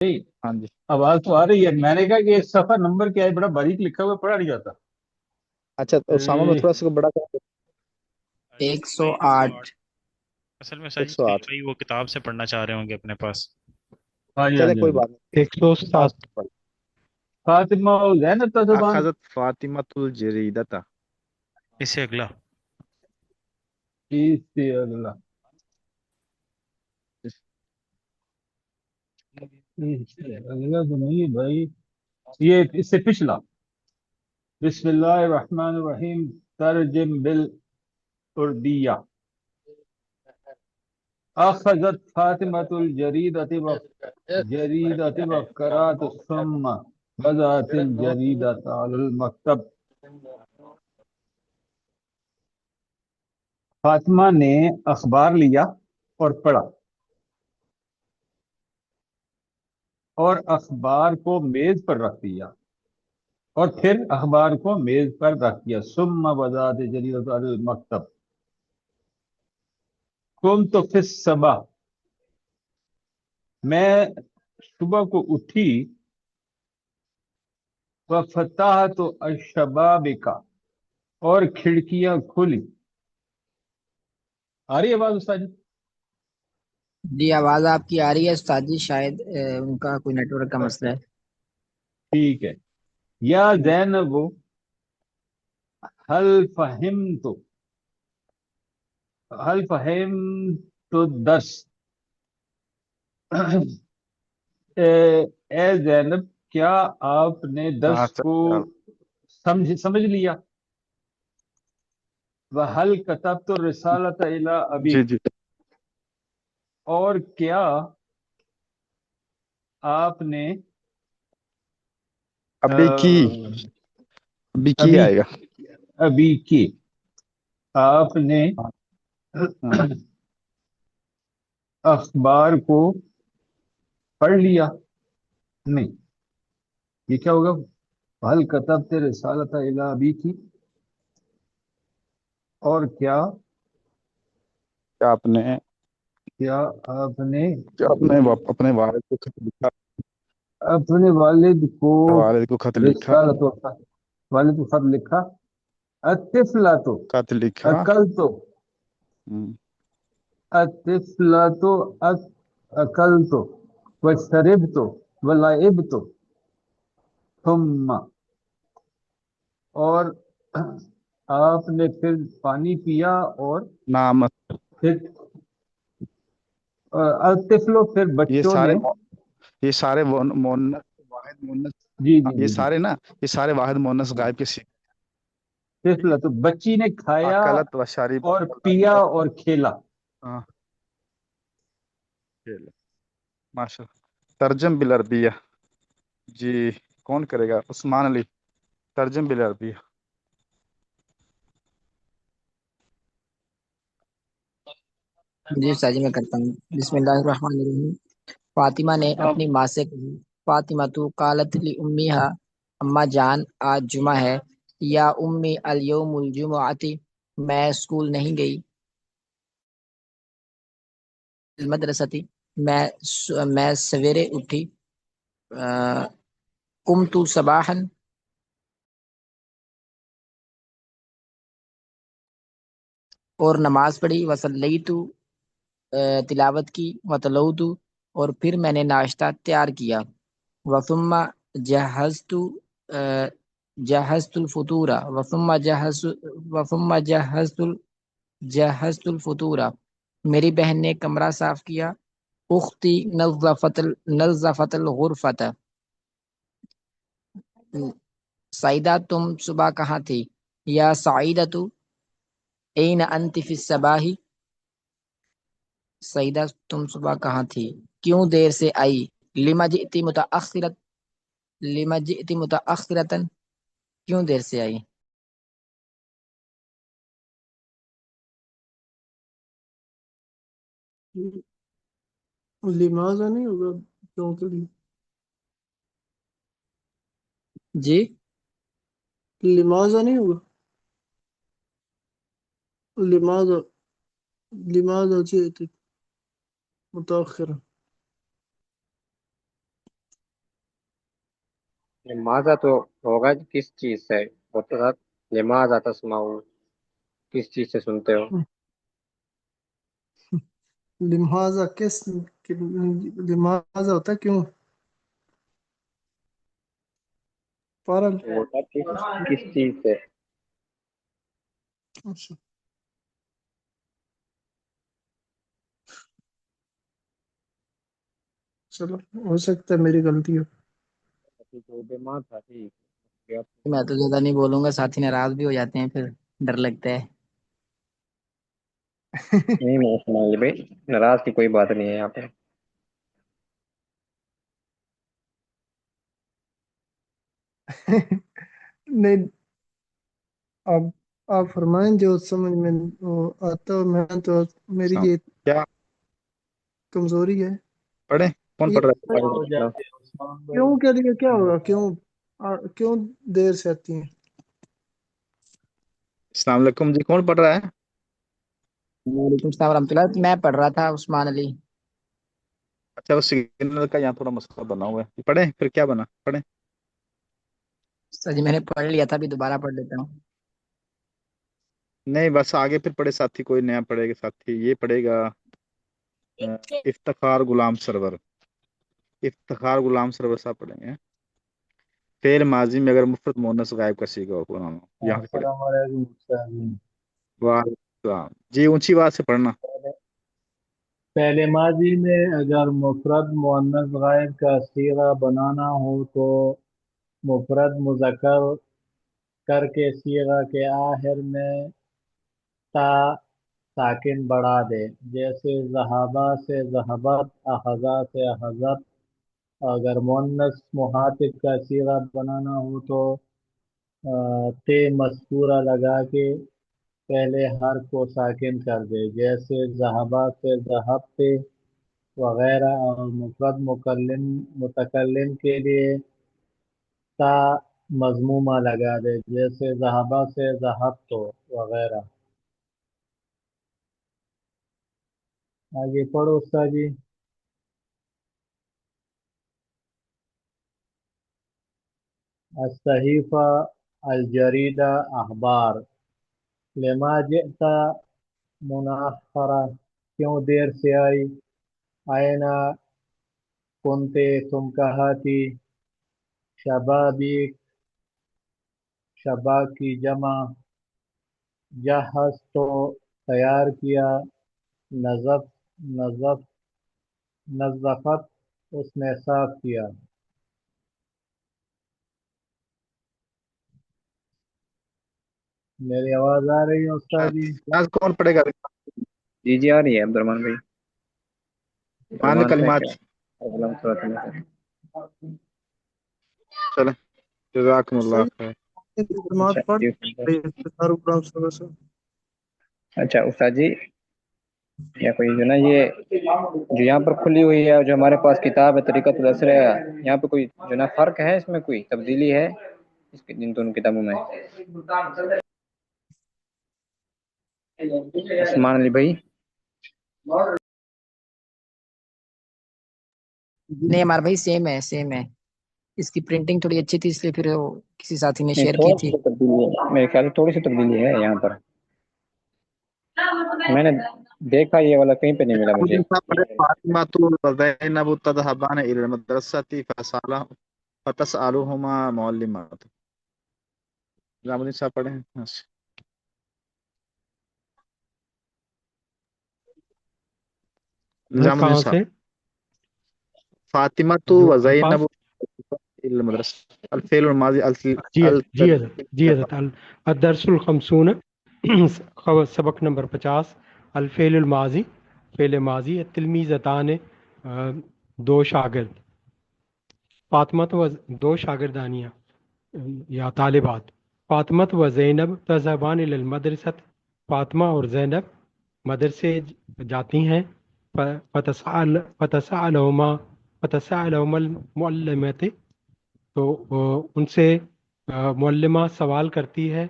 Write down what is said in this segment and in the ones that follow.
نہیں، ہاں جی آواز تو آ رہی ہے. میں نے کہا کہ صفحہ نمبر کیا ہے، بڑا باریک لکھا ہوا پڑھا نہیں جاتا. اچھا اسامہ میں تھوڑا سا بڑا کر 108. اصل میں ایک ساجد سو میرے آٹھ بھائی وہ کتاب سے پڑھنا چاہ رہے ہوں گے اپنے پاس. ہاں جی ہاں چلے جی ہاں کوئی جی. بات نہیں 107. فاطمہ زینب تا زبان. اخذت فاطمہ الجریدہ. اس سے اگلا اس سے اگلا، اس سے اگلا تو نہیں ہے بھائی، یہ اس سے پچھلا. بسم اللہ الرحمن الرحیم. ترجم بالعربیہ. اخذت فاطمة الجریدة وقرأت ثم وضعت الجریدة على المکتب. فاطمہ نے اخبار لیا اور پڑھا، اور اخبار کو میز پر رکھ دیا، اور پھر اخبار کو میز پر رکھ دیا. ثم وضعت الجریدة على المکتب. قمت فی الصباح. میں صبح کو اٹھی. وفتحت الشبابک. اور کھڑکیاں کھلی. آ رہی ہے آواز استاد جی؟ جی آواز آپ کی آ رہی ہے استاد جی، شاید ان کا کوئی نیٹ ورک کا مسئلہ ہے. ٹھیک ہے. یا زینب هل فہمت هل فہمت الدرس. اے زینب، کیا آپ نے درس ہاں کو سمجھ لیا؟ وَهَلْ كَتَبْتُ الرِّسَالَةَ إِلَىٰ جی أَبِيكَ. جی اور کیا آپ نے ابھی کی ابھی آئے گا. ابھی کی آپ نے ہاں اخبار کو پڑھ لیا؟ نہیں، یہ کیا ہوگا؟ حل کتبت رسالت الی ابی کی. اور کیا آپ نے آپ نے اپنے والد کو خط لکھا. اپنے والد کو والد کو خط لکھا. رسالت والد کو خط لکھا. الطفلۃ خط لکھا. اکلت. ہم، الطفلۃ اکلت وشربت ولعبت. ثم. اور آپ نے پھر پانی پیا، اور نامت. پھر الطفل، پھر یہ بچوں سارے نے. یہ سارے مؤنث واحد مؤنث. جی جی یہ جی جی. سارے نا یہ سارے واحد مؤنث غائب کے صیغے. طفل تو بچی نے کھایا اکلت و شارب. اور پیا اور کھیلا. ہاں ماشاء اللہ. ترجم بالعربیہ. جی کون کرے گا؟ عثمان علی. ترجم بالعربیہ. جی استاد جی میں کرتا ہوں. بسم اللہ الرحمن الرحیم. فاطمہ نے اپنی ماں سے کہی، فاطمہ تو قالت لی امیہا، اما جان آج جمعہ ہے. یا امی الیوم الجمعۃ، میں اسکول نہیں گئی. المدرستی، میں سویرے اٹھی. قمت صباحا، اور نماز پڑھی. وصلیت، تلاوت کی. وطلوت، اور پھر میں نے ناشتہ تیار کیا. وثم جہزت، جہزت الفطور. جہزت الفطور، میری بہن نے کمرہ صاف کیا. اختی نظفت الغرفت. سعیدہ تم صبح کہاں تھی؟ یا سعیدۃ این انت فی الصباح، سعیدہ تم صبح کہاں تھی؟ کیوں دیر سے آئی؟ لما جئت متأخرۃ، کیوں دیر سے آئی؟ لماذا نہیں ہوگا؟ کیوں کے لیے؟ جی لماذا نہیں ہوگا؟ لماذا جئت متأخرا. لماذا تو ہوگا کس چیز سے، وہ تو تھا لماذا تسمعون، کس چیز سے سنتے ہو؟ لماذا لماذا ہوتا ہے کیوں، فارل. وہ تھا کس چیز سے. اچھا چلو ہو سکتا ہے میری غلطی ہو. جو بیمار تھا ٹھیک. میں تو زیادہ نہیں بولوں گا، ساتھی ناراض بھی ہو جاتے ہیں، پھر ڈر لگتا ہے. نہیں میں اسماعیل بھائی ناراض کی کوئی بات نہیں ہے یہاں پہ. نہیں اب آپ فرمائیں جو سمجھ میں آتا ہو. میں تو میری السلام یہ کیا کمزوری ہے. پڑھیں؟ کون یہ پڑھ رہا ہے؟ ہو جاتے ہیں عثمان بھائی. کیوں کے لیے کیا ہوگا، کیوں دیر سے آتی ہیں. السلام علیکم جی، کون پڑھ رہا ہے؟ وعلیکم السلام ورحمۃ اللہ. میں پڑھ رہا تھا عثمان علی. اچھا وہ سگنل کا یہاں تھوڑا مسئلہ بنا ہوا ہے، پڑھیں پھر کیا بنا، پڑھیں. سر جی میں نے پڑھ لیا تھا، ابھی دوبارہ پڑھ لیتا ہوں. نہیں بس آگے پھر پڑھے ساتھی، کوئی نیا پڑھے گا ساتھی. یہ پڑھے گا افتخار غلام سرور. افتخار غلام سرور صاحب پڑھیں گے. فعل ماضی میں اگر مفرد مؤنث غائب کا صیغہ ہو قرآن، یہاں سے پڑھیں. السلام علیکم استاد جی. وعلیکم السلام جی، اونچی بات سے پڑھنا. پہلے ماضی میں اگر مفرد مؤنث غائب کا صیغہ بنانا ہو تو مفرد مذکر کر کے صیغہ کے آخر میں تا ساکن بڑھا دے، جیسے ذہابہ سے ذہبت، اخذا سے اخذت. اگر مؤنث مخاطب کا صیغہ بنانا ہو تو تے مذکورہ لگا کے پہلے حرف کو ساکن کر دے، جیسے ذہبہ سے ذہبتے وغیرہ. اور مفرد متکلم کے لیے تا مضمومہ لگا دے، جیسے ذہبہ سے ذہبتو وغیرہ. آگے پڑھو استاد جی. الصحیفہ الجریدہ اخبار. لما جئت مناخرہ، کیوں دیر سے آئی. آئینہ کنتے، تم کہاں تھی. شبابیک، شباک کی جمع. جہز تو تیار کیا. نظف نظف نظفت، اس نے صاف کیا. میری آواز آ رہی ہے استاد جی؟ آج کون پڑھے گا؟ جی جی آ رہی ہے عبد الرحمان بھائی. مان کلمات. چلیں جزاکم اللہ خیر. کلمات پڑھ افتخار غلام سرور سے. اچھا استاد جی، یا کوئی جو نا یہ جو یہاں پر کھلی ہوئی ہے، جو ہمارے پاس کتاب ہے طریقۃ الاسر ہے، یہاں پہ کوئی جو نا فرق ہے، اس میں کوئی تبدیلی ہے اس ان دونوں کتابوں میں؟ عثمان علی بھائی. نہیں ہمارا بھائی سیم ہے، سیم ہے. اس کی پرنٹنگ تھوڑی اچھی تھی، اس لیے پھر وہ کسی ساتھی نے نہیں شیئر کی تھوڑی تھی. سی تبدیلی ہے میرے خیال سے، تھوڑی سی تبدیلی ہے یہاں پر. میں نے دیکھا یہ والا کہیں پہ نہیں ملا مجھے. فاطمہ وزینب تذهبان الى المدرسة فتسألهما معلمات. نظام الدین صاحب پڑھیں. نظام الدین کہاں سے؟ صاحب. فاطمہ جو وزینب الفاظ الى المدرسة الفعل الماضي جی حضرت الدرس الخمسون سبق نمبر 50. الفعل الماضی، فعل ماضی. تلمیذتان، دو شاگرد. فاطمہ دو شاگردانیاں یا طالبات. فاطمہ و زینب تذهبان الى المدرسة، فاطمہ اور زینب مدرسے جاتی ہیں. فتسألهما المعلمات، تو ان سے معلمہ سوال کرتی ہے.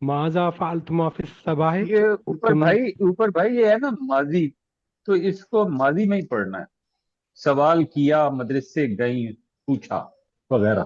ماذا فعلتما فی الصباح، یہ اوپر بھائی یہ ہے نا ماضی، تو اس کو ماضی میں ہی پڑھنا ہے. سوال کیا، مدرسے گئی، پوچھا وغیرہ.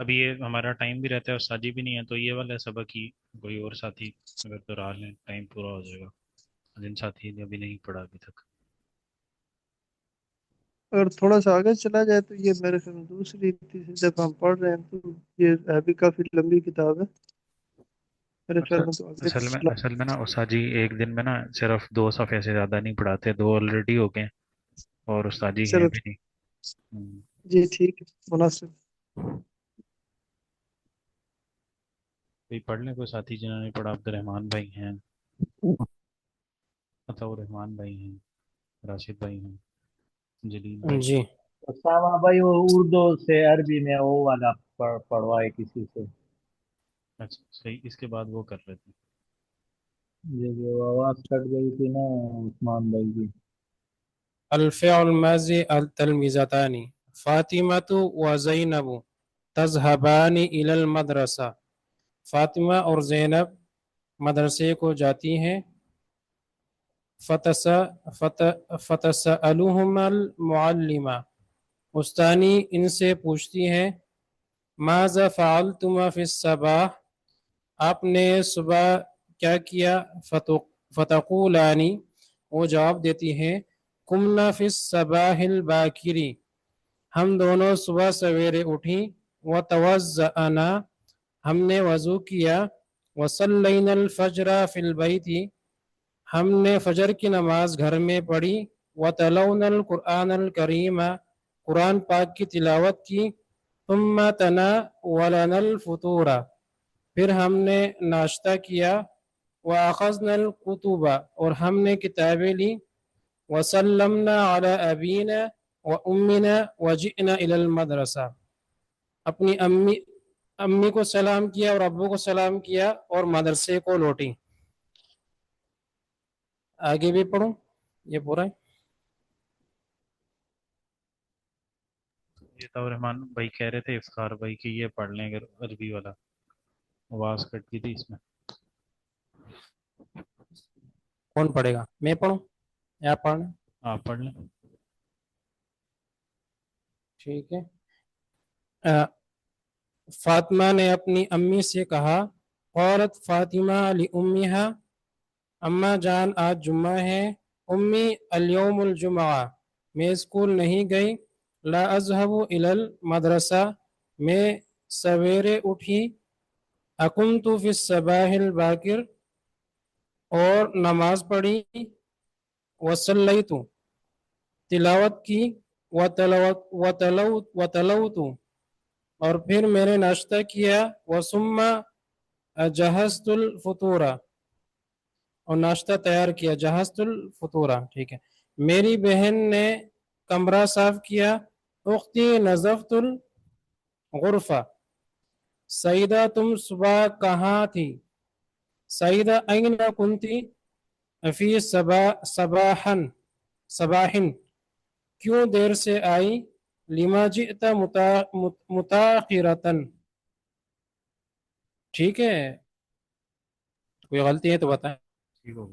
ابھی یہ ہمارا ٹائم بھی رہتا ہے اور ساجی بھی نہیں ہے، تو یہ والا سبق ہی کوئی اور ساتھی اگر دوہرا لیں ٹائم پورا ہو جائے گا، جن ساتھی نے ابھی نہیں پڑھا ابھی تک۔ اگر تھوڑا سا آگے چلا جائے تو یہ میرے خیال میں دوسری تیسری دفعہ ہم پڑھ رہے ہیں، تو یہ ہے بھی کافی لمبی کتاب ہے میرے خیال میں، تو آگے اصل میں نا استاد جی ایک دن میں نا صرف 2 صفحے سے زیادہ نہیں پڑھاتے، 2 آلریڈی ہو گئے اور استاد جی ہیں چلو بھی نہیں۔ ہم، جی ٹھیک ہے، مناسب۔ کوئی پڑھ لیں، کوئی ساتھی جنہوں نے پڑھا، عبد الرحمان بھائی ہیں، عطا الرحمان بھائی ہیں، راشد بھائی ہیں، جلیل بھائی۔ جی اسامہ بھائی وہ اردو سے عربی میں وہ والا پڑھوائے کسی سے، اچھا صحیح، اس کے بعد وہ کر لیتے ہیں۔ یہ جو آواز کٹ گئی تھی نا عثمان بھائی کی۔ الفعل الماضي التلميذتان فاطمة وزينب تذهبان إلى المدرسة، فاطمہ اور زینب مدرسے کو جاتی ہیں۔ فتسألهما المعلمہ، استانی ان سے پوچھتی ہیں، ماذا فعلتما فی الصباح، آپ نے صبح کیا کیا؟ فتقولانی، وہ جواب دیتی ہیں، کمنا فی الصباح الباکری، ہم دونوں صبح سویرے اٹھیں، وتوضأنا، ہم نے وضو کیا، وصلینا الفجر فی البیت، ہم نے فجر کی نماز گھر میں پڑھی، وتلونا القرآن الکریم، قرآن پاک کی تلاوت کی، ثم تناولنا الفطور، پھر ہم نے ناشتہ کیا، وأخذنا الکتب، اور ہم نے کتابیں لی، وسلمنا علی ابینا وامنا وجئنا الی المدرسہ، اپنی امی کو سلام کیا اور ابو کو سلام کیا اور مدرسے کو لوٹی۔ آگے بھی پڑھوں، یہ پورا ہے؟ یہ عطا الرحمان بھائی کہہ رہے تھے افتخار بھائی کہ یہ پڑھ لیں اگر عربی والا، آواز کٹ گئی تھی اس میں۔ کون پڑھے گا؟ میں پڑھوں یا پڑھنا؟ آپ پڑھ لیں۔ ٹھیک ہے۔ فاطمہ نے اپنی امی سے کہا، قالت فاطمہ لأمیہا، اماں جان آج جمعہ ہے، امی اليوم الجمعہ، میں اسکول نہیں گئی، لا اذهب الى المدرسہ، میں سویرے اٹھی، اقمت فی الصباح الباکر، اور نماز پڑھی، وصلیت، تلاوت کی، وتلوت، اور پھر میں نے ناشتہ کیا، وثم جہزت الفطور، اور ناشتہ تیار کیا، جہزت الفطور، ٹھیک ہے۔ میری بہن نے کمرہ صاف کیا، اختی نظفت الغرفہ، سعیدہ تم صبح کہاں تھی؟ سعیدہ این کنتی فی صباحن، کیوں دیر سے آئی؟ لما جئت متاخرتن، ٹھیک ہے، کوئی غلطی ہے تو بتائیں۔ ٹھیک ہو گیا۔